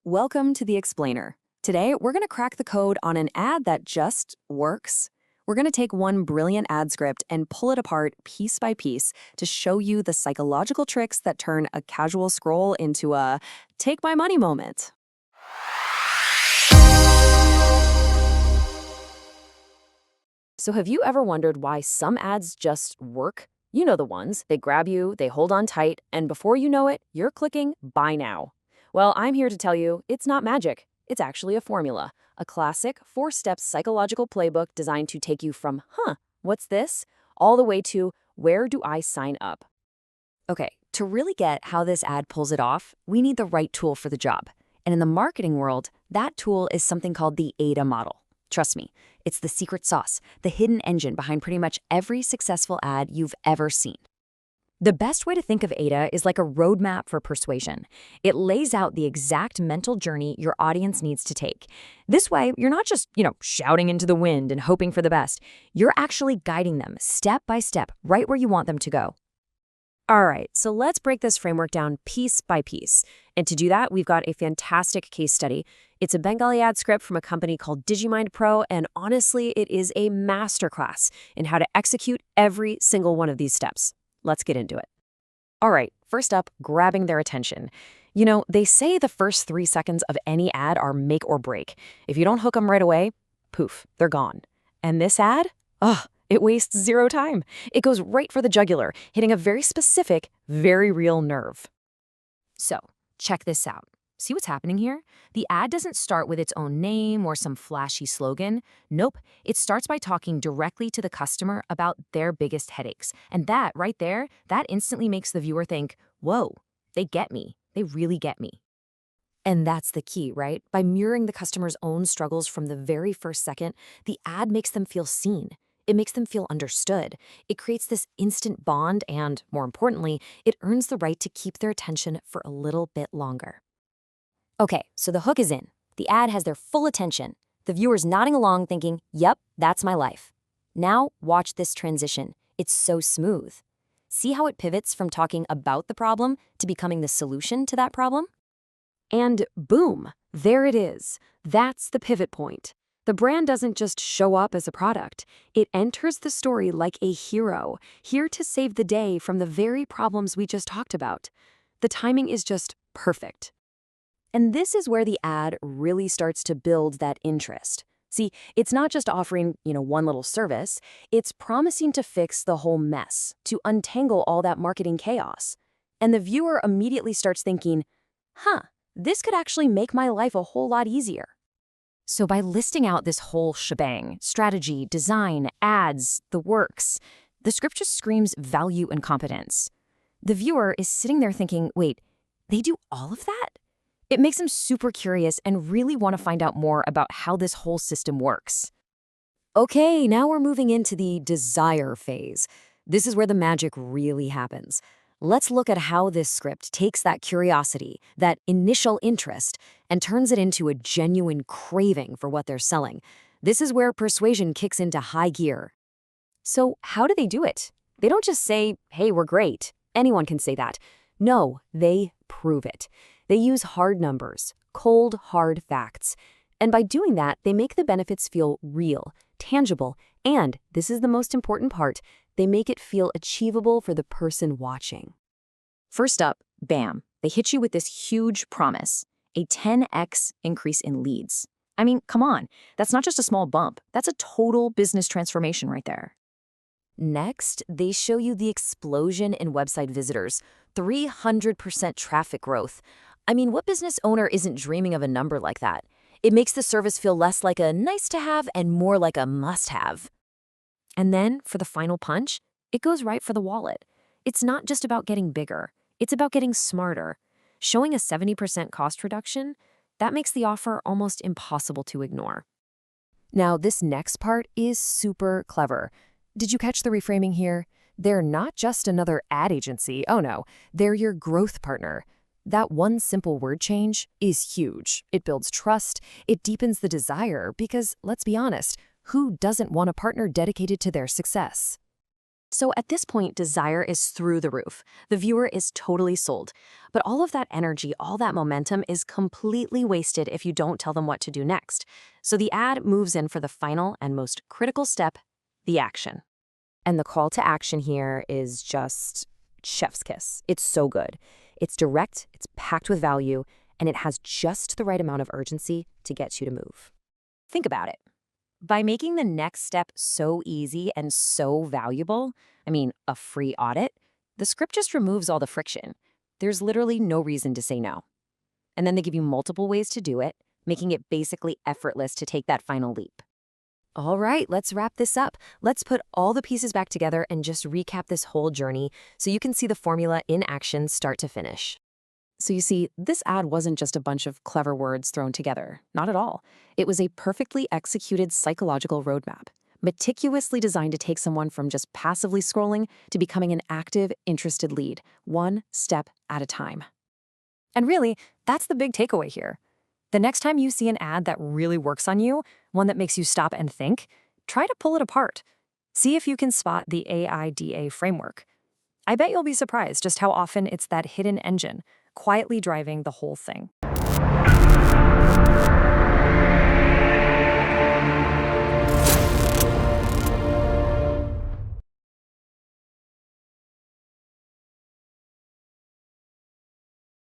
Welcome to the Explainer. Today, we're going to crack the code on an ad that just works. We're going to take one brilliant ad script and pull it apart piece by piece to show you the psychological tricks that turn a casual scroll into a take my money moment. So have you ever wondered why some ads just work? You know the ones. They grab you, they hold on tight, and before you know it, you're clicking buy now. Well, I'm here to tell you it's not magic. It's actually a formula, a classic four-step psychological playbook designed to take you from, what's this, all the way to where do I sign up? Okay, to really get how this ad pulls it off, we need the right tool for the job. And in the marketing world, that tool is something called the AIDA model. Trust me, it's the secret sauce, the hidden engine behind pretty much every successful ad you've ever seen. The best way to think of AIDA is like a roadmap for persuasion. It lays out the exact mental journey your audience needs to take. This way, you're not just, shouting into the wind and hoping for the best. You're actually guiding them step by step, right where you want them to go. All right, so let's break this framework down piece by piece. And to do that, we've got a fantastic case study. It's a Bengali ad script from a company called Digimind Pro, and honestly, it is a masterclass in how to execute every single one of these steps. Let's get into it. All right, first up, grabbing their attention. They say the first 3 seconds of any ad are make or break. If you don't hook them right away, poof, they're gone. And this ad? It wastes zero time. It goes right for the jugular, hitting a very specific, very real nerve. So, check this out. See what's happening here? The ad doesn't start with its own name or some flashy slogan. Nope, it starts by talking directly to the customer about their biggest headaches. And that right there, that instantly makes the viewer think, whoa, they get me. They really get me. And that's the key, right? By mirroring the customer's own struggles from the very first second, the ad makes them feel seen. It makes them feel understood. It creates this instant bond and, more importantly, it earns the right to keep their attention for a little bit longer. Okay, so the hook is in. The ad has their full attention. The viewer's nodding along thinking, yep, that's my life. Now watch this transition. It's so smooth. See how it pivots from talking about the problem to becoming the solution to that problem? And boom, there it is. That's the pivot point. The brand doesn't just show up as a product. It enters the story like a hero, here to save the day from the very problems we just talked about. The timing is just perfect. And this is where the ad really starts to build that interest. See, it's not just offering, one little service. It's promising to fix the whole mess, to untangle all that marketing chaos. And the viewer immediately starts thinking, this could actually make my life a whole lot easier. So by listing out this whole shebang, strategy, design, ads, the works, the script just screams value and competence. The viewer is sitting there thinking, wait, they do all of that? It makes them super curious and really want to find out more about how this whole system works. Okay, now we're moving into the desire phase. This is where the magic really happens. Let's look at how this script takes that curiosity, that initial interest, and turns it into a genuine craving for what they're selling. This is where persuasion kicks into high gear. So how do they do it? They don't just say, hey, we're great. Anyone can say that. No, they prove it. They use hard numbers, cold, hard facts. And by doing that, they make the benefits feel real, tangible, and, this is the most important part, they make it feel achievable for the person watching. First up, bam, they hit you with this huge promise, a 10x increase in leads. I mean, come on, that's not just a small bump, that's a total business transformation right there. Next, they show you the explosion in website visitors, 300% traffic growth. I mean, what business owner isn't dreaming of a number like that? It makes the service feel less like a nice-to-have and more like a must-have. And then, for the final punch, it goes right for the wallet. It's not just about getting bigger. It's about getting smarter. Showing a 70% cost reduction, that makes the offer almost impossible to ignore. Now, this next part is super clever. Did you catch the reframing here? They're not just another ad agency. Oh no, they're your growth partner. That one simple word change is huge. It builds trust, it deepens the desire, because let's be honest, who doesn't want a partner dedicated to their success? So at this point, desire is through the roof. The viewer is totally sold. But all of that energy, all that momentum is completely wasted if you don't tell them what to do next. So the ad moves in for the final and most critical step, the action. And the call to action here is just chef's kiss. It's so good. It's direct, it's packed with value, and it has just the right amount of urgency to get you to move. Think about it. By making the next step so easy and so valuable, a free audit, the script just removes all the friction. There's literally no reason to say no. And then they give you multiple ways to do it, making it basically effortless to take that final leap. All right, let's wrap this up. Let's put all the pieces back together and just recap this whole journey so you can see the formula in action start to finish. So you see, this ad wasn't just a bunch of clever words thrown together. Not at all. It was a perfectly executed psychological roadmap, meticulously designed to take someone from just passively scrolling to becoming an active, interested lead, one step at a time. And really, that's the big takeaway here. The next time you see an ad that really works on you, one that makes you stop and think, try to pull it apart. See if you can spot the AIDA framework. I bet you'll be surprised just how often it's that hidden engine quietly driving the whole thing.